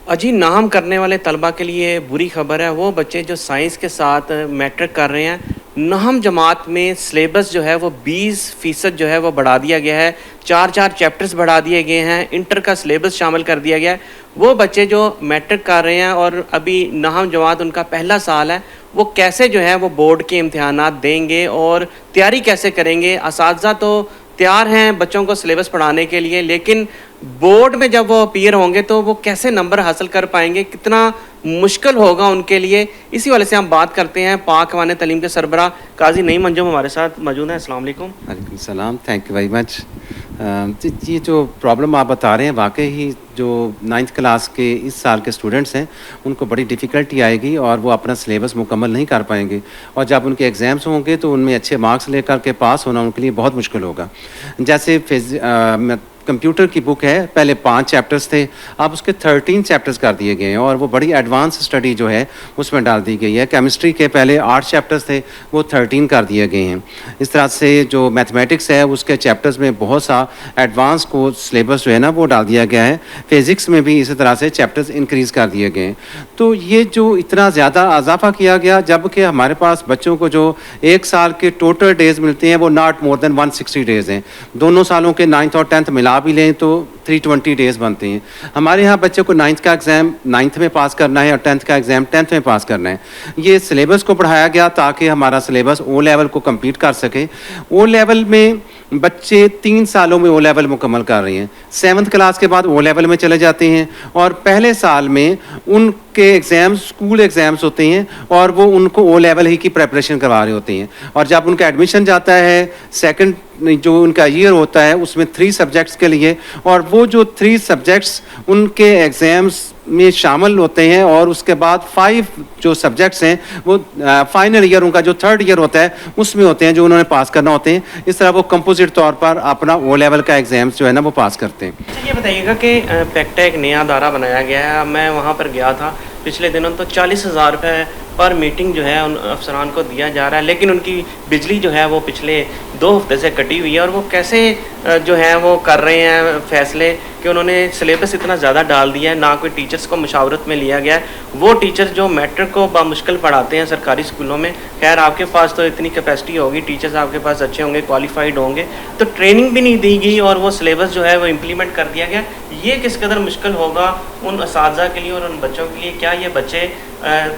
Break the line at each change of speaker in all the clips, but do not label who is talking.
अजी नाम करने वाले तलबा के लिए बुरी खबर है। वो बच्चे जो साइंस के साथ मैट्रिक कर रहे हैं, नाहम जमात में सिलेबस जो है वो 20% जो है वो बढ़ा दिया गया है। 4 चैप्टर्स बढ़ा दिए गए हैं, इंटर का सिलेबस शामिल कर दिया गया है। वो बच्चे जो मैट्रिक कर रहे हैं और अभी नाहम जमात उनका पहला साल है, वो कैसे जो है वो बोर्ड के इम्तिहानात देंगे और तैयारी कैसे करेंगे। असातिज़ा तो तैयार हैं बच्चों को सिलेबस पढ़ाने के लिए, लेकिन बोर्ड में जब वो अपीयर होंगे तो वो कैसे नंबर हासिल कर पाएंगे, कितना मुश्किल होगा उनके लिए। इसी वाले से हम बात करते हैं। पाक ख़वाने तलीम के सरबरा काजी नईम अंजुम हमारे साथ मौजूद हैं। अस्सलाम वालेकुम।
वालेकुम सलाम, थैंक यू वेरी मच। ये जो प्रॉब्लम आप बता रहे हैं, वाकई ही जो 9th क्लास के इस साल के स्टूडेंट्स हैं उनको बड़ी डिफ़िकल्टी आएगी और वो अपना सिलेबस मुकम्मल नहीं कर पाएंगे, और जब उनके एग्ज़ाम्स होंगे तो उनमें अच्छे मार्क्स लेकर के पास होना उनके लिए बहुत मुश्किल होगा। जैसे कंप्यूटर की बुक है, पहले 5 चैप्टर्स थे, अब उसके 13 चैप्टर्स कर दिए गए हैं और वो बड़ी एडवांस स्टडी जो है उसमें डाल दी गई है। केमिस्ट्री के पहले 8 चैप्टर्स थे, वो 13 कर दिए गए हैं। इस तरह से जो मैथमेटिक्स है उसके चैप्टर्स में बहुत सा एडवांस को सिलेबस जो है ना वो डाल दिया गया है। फिज़िक्स में भी इसी तरह से चैप्टर्स इंक्रीज़ कर दिए गए हैं। तो ये जो इतना ज़्यादा इजाफा किया गया, जबकि हमारे पास बच्चों को जो 1 साल के टोटल डेज़ मिलते हैं वो नॉट मोर देन 160 डेज़ हैं। दोनों सालों के 9th और 10th मिला भी लें तो 320 डेज़ बनते हैं। हमारे यहाँ बच्चे को 9th का एग्ज़ाम 9th में पास करना है और 10th का एग्ज़ाम 10th में पास करना है। ये सिलेबस को बढ़ाया गया ताकि हमारा सिलेबस ओ लेवल को कम्पीट कर सके। ओ लेवल में बच्चे 3 सालों में ओ लेवल मुकम्मल कर रहे हैं, 7th क्लास के बाद ओ लेवल में चले जाते हैं और पहले साल में उनके एग्ज़ाम्स स्कूल एग्ज़ाम्स होते हैं और वो उनको ओ लेवल ही की प्रेपरेशन करवा रहे होते हैं। और जब उनका एडमिशन जाता है सेकंड जो उनका ईयर होता है उसमें 3 सब्जेक्ट्स के लिए, और वो जो 3 सब्जेक्ट्स उनके एग्ज़ाम्स में शामिल होते हैं और उसके बाद 5 जो सब्जेक्ट्स हैं वो फाइनल ईयर उनका जो 3rd ईयर होता है उसमें होते हैं जो उन्होंने पास करना होते हैं। इस तरह वो कंपोजिट तौर पर अपना ओ लेवल का एग्ज़ाम्स जो है ना वो पास करते हैं।
अच्छा, ये बताइएगा कि पैक्टा एक नया अदारा बनाया गया है। मैं वहाँ पर गया था पिछले दिनों, तो 40,000 रुपये पर मीटिंग जो है उन अफसरान को दिया जा रहा है, लेकिन उनकी बिजली जो है वो पिछले 2 हफ्ते से कटी हुई है। और वो कैसे जो है वो कर रहे हैं फैसले कि उन्होंने सिलेबस इतना ज़्यादा डाल दिया है, ना कोई टीचर्स को मशावरत में लिया गया है। वो टीचर्स जो मैट्रिक को बामुश्किल पढ़ाते हैं सरकारी स्कूलों में, खैर आपके पास तो इतनी कैपेसिटी होगी, टीचर्स आपके पास अच्छे होंगे, क्वालिफाइड होंगे, तो ट्रेनिंग भी नहीं दी गई और वो सिलेबस जो है वो इम्प्लीमेंट कर दिया गया। ये किस कदर मुश्किल होगा उन असातिज़ा के लिए और उन बच्चों के लिए। क्या ये बच्चे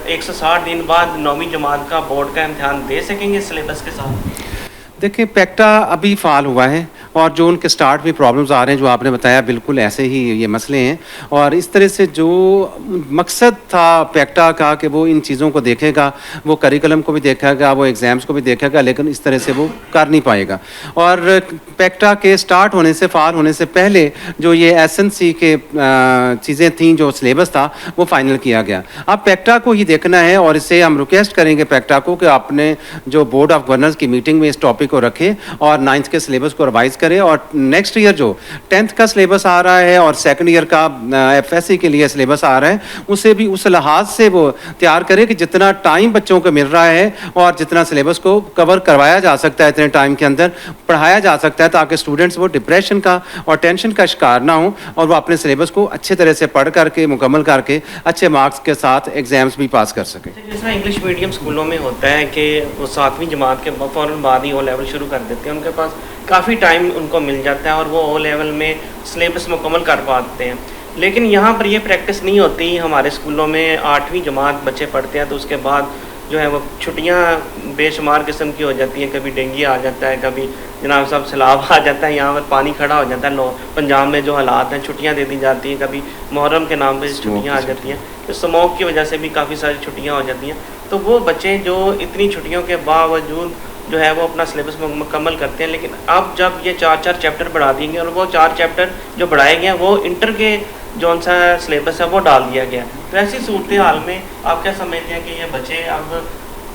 160 दिन बाद 9वीं जमात का बोर्ड का इम्तिहान दे सकेंगे सिलेबस के साथ?
देखिए, पैक्टा अभी फ़ाल हुआ है और जो उनके स्टार्ट में प्रॉब्लम्स आ रहे हैं जो आपने बताया, बिल्कुल ऐसे ही ये मसले हैं। और इस तरह से जो मकसद था पैक्टा का कि वो इन चीज़ों को देखेगा, वो करिकुलम को भी देखेगा, वो एग्ज़ाम्स को भी देखेगा, लेकिन इस तरह से वो कर नहीं पाएगा। और पैक्टा के स्टार्ट होने से, फ़ाल होने से पहले जो ये SNC के चीज़ें थीं, जो सिलेबस था वो फ़ाइनल किया गया। अब पैक्टा को ही देखना है और इससे हम रिक्वेस्ट करेंगे पैक्टा को कि आपने जो बोर्ड ऑफ गवर्नर्स की मीटिंग में इस टॉपिक को रखे और 9th के सिलेबस को रिवाइज करें। और नेक्स्ट ईयर जो 10th का सिलेबस आ रहा है और सेकंड ईयर का FSC के लिए सिलेबस आ रहा है, उसे भी उस लिहाज से वो तैयार करें कि जितना टाइम बच्चों को मिल रहा है और जितना सिलेबस को कवर करवाया जा सकता है, इतने टाइम के अंदर पढ़ाया जा सकता है, ताकि स्टूडेंट्स वो डिप्रेशन का और टेंशन का शिकार ना हो और वो अपने सिलेबस को अच्छे तरह से पढ़ करके मुकम्मल करके अच्छे मार्क्स के साथ एग्ज़ाम्स भी पास कर सकें।
जैसा इंग्लिश मीडियम स्कूलों में होता है कि वो 7वीं जमात के फ़ौरन बाद ही ओ लेवल शुरू कर देते हैं, उनके पास काफ़ी टाइम उनको मिल जाता है और वो ओ लेवल में सिलेबस मुकम्मल कर पाते हैं। लेकिन यहाँ पर ये प्रैक्टिस नहीं होती। हमारे स्कूलों में 8वीं जमात बच्चे पढ़ते हैं तो उसके बाद जो है वो छुट्टियाँ बेशुमार किस्म की हो जाती हैं। कभी डेंगू आ जाता है, कभी जनाब साहब सैलाब आ जाता है, यहाँ पर पानी खड़ा हो जाता है, पंजाब में जो हालात हैं, छुट्टियाँ दे दी जाती हैं, कभी मुहर्रम के नाम पर छुट्टियाँ आ जाती हैं, तो स्मोक की वजह से भी काफ़ी सारी छुट्टियाँ हो जाती हैं। तो वो बच्चे जो इतनी छुट्टियों के बावजूद जो है वो अपना सिलेबस मुकम्मल करते हैं। लेकिन अब जब ये 4 चैप्टर बढ़ा दिए गए और वो 4 चैप्टर जो बढ़ाए गए हैं वो इंटर के जौन सा सिलेबस है वो डाल दिया गया। तो ऐसी सूरत हाल में आप क्या समझते हैं कि ये बच्चे अब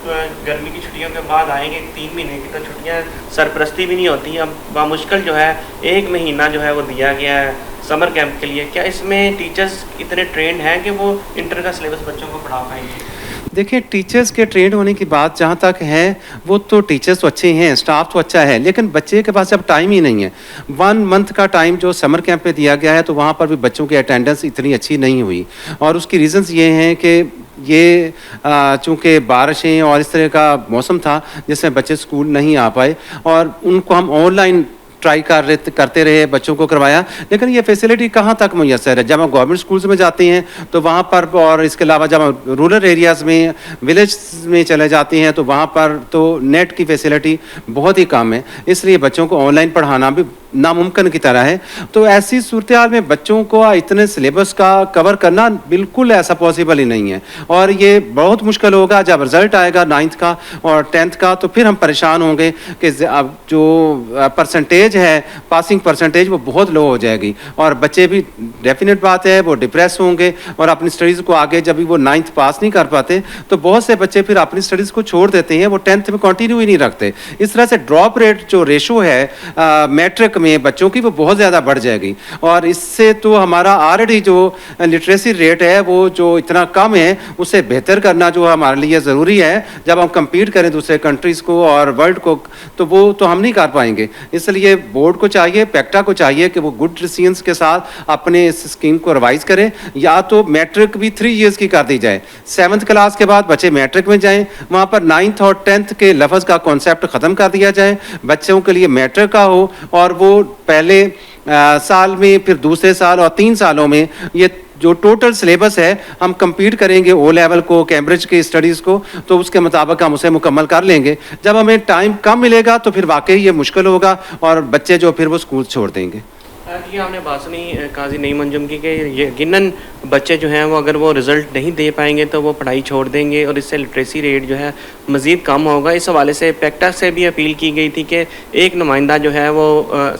गर्मी की छुट्टियों के बाद आएंगे, 3 महीने की तो छुट्टियां सरपरस्ती भी नहीं होती, अब बामुश्किल जो है 1 महीना जो है वो दिया गया है समर कैंप के लिए। क्या इसमें टीचर्स इतने ट्रेंड हैं कि वो इंटर का सिलेबस बच्चों को पढ़ा पाएंगे?
देखिए टीचर्स के ट्रेंड होने की बात जहाँ तक है, वो तो टीचर्स तो अच्छे हैं, स्टाफ तो अच्छा है, लेकिन बच्चे के पास अब टाइम ही नहीं है। 1 मंथ का टाइम जो समर कैंप में दिया गया है, तो वहाँ पर भी बच्चों की अटेंडेंस इतनी अच्छी नहीं हुई, और उसकी रीज़न्स ये हैं कि ये चूँकि बारिशें और इस तरह का मौसम था जिसमें बच्चे स्कूल नहीं आ पाए, और उनको हम ऑनलाइन ट्राई करते रहे, बच्चों को करवाया, लेकिन ये फैसिलिटी कहाँ तक मुयस्सर है। जब हम गवर्नमेंट स्कूल्स में जाते हैं तो वहाँ पर, और इसके अलावा जब हम रूरल एरियाज़ में, विलेज में चले जाते हैं तो वहाँ पर तो नेट की फैसिलिटी बहुत ही कम है, इसलिए बच्चों को ऑनलाइन पढ़ाना भी नामुमकिन की तरह है। तो ऐसी सूरत हाल में बच्चों को इतने सिलेबस का कवर करना बिल्कुल ऐसा पॉसिबल ही नहीं है, और ये बहुत मुश्किल होगा जब रिज़ल्ट आएगा 9th का और 10th का, तो फिर हम परेशान होंगे कि अब जो परसेंटेज है, पासिंग परसेंटेज, वो बहुत लो हो जाएगी, और बच्चे भी, डेफिनेट बात है, वो डिप्रेस होंगे और अपनी स्टडीज़ को आगे, जब भी वो 9th पास नहीं कर पाते तो बहुत से बच्चे फिर अपनी स्टडीज़ को छोड़ देते हैं, वो 10th में कंटिन्यू ही नहीं रखते। इस तरह से ड्रॉप रेट जो रेशो है मैट्रिक में बच्चों की, वो बहुत ज़्यादा बढ़ जाएगी, और इससे तो हमारा ऑलरेडी जो लिटरेसी रेट है वो जो इतना कम है, उसे बेहतर करना जो हमारे लिए ज़रूरी है जब हम compete करें दूसरे कंट्रीज़ को और वर्ल्ड को, तो वो तो हम नहीं कर पाएंगे। इसलिए बोर्ड को चाहिए, पैक्टा को चाहिए कि वो गुड डिसीजंस के साथ अपने इस स्कीम को रिवाइज करें, या तो मैट्रिक भी 3 years की कर दी जाए, 7th क्लास के बाद बच्चे मैट्रिक में जाएं, वहाँ पर 9th और 10th के लफ्ज़ का कॉन्सेप्ट ख़त्म कर दिया जाए, बच्चों के लिए मैट्रिक का हो, और वो पहले साल में, फिर दूसरे साल और 3 सालों में ये जो टोटल सिलेबस है हम compete करेंगे ओ लेवल को, कैम्ब्रिज की स्टडीज़ को, तो उसके मुताबिक हम उसे मुकम्मल कर लेंगे। जब हमें टाइम कम मिलेगा तो फिर वाकई ये मुश्किल होगा, और बच्चे जो फिर वो स्कूल छोड़ देंगे।
ये आपने बात सुनी काजी नईम अंजुम की कि यकीनन बच्चे जो हैं वो अगर वो रिज़ल्ट नहीं दे पाएंगे तो वो पढ़ाई छोड़ देंगे, और इससे लिटरेसी रेट जो है मज़ीद कम होगा। इस हवाले से पैक्टा से भी अपील की गई थी कि एक नुमाइंदा जो है वो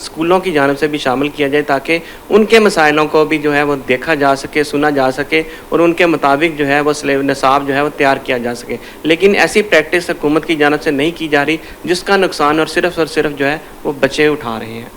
स्कूलों की जानिब से भी शामिल किया जाए, ताकि उनके मसाइलों को भी जो है वो देखा जा सके, सुना जा सके, और उनके मुताबिक जो है वो निसाब जो है वो तैयार किया जा सके। लेकिन ऐसी प्रैक्टिस हुकूमत की जानिब से नहीं की जा रही, जिसका नुकसान और सिर्फ जो है वो बच्चे उठा रहे हैं।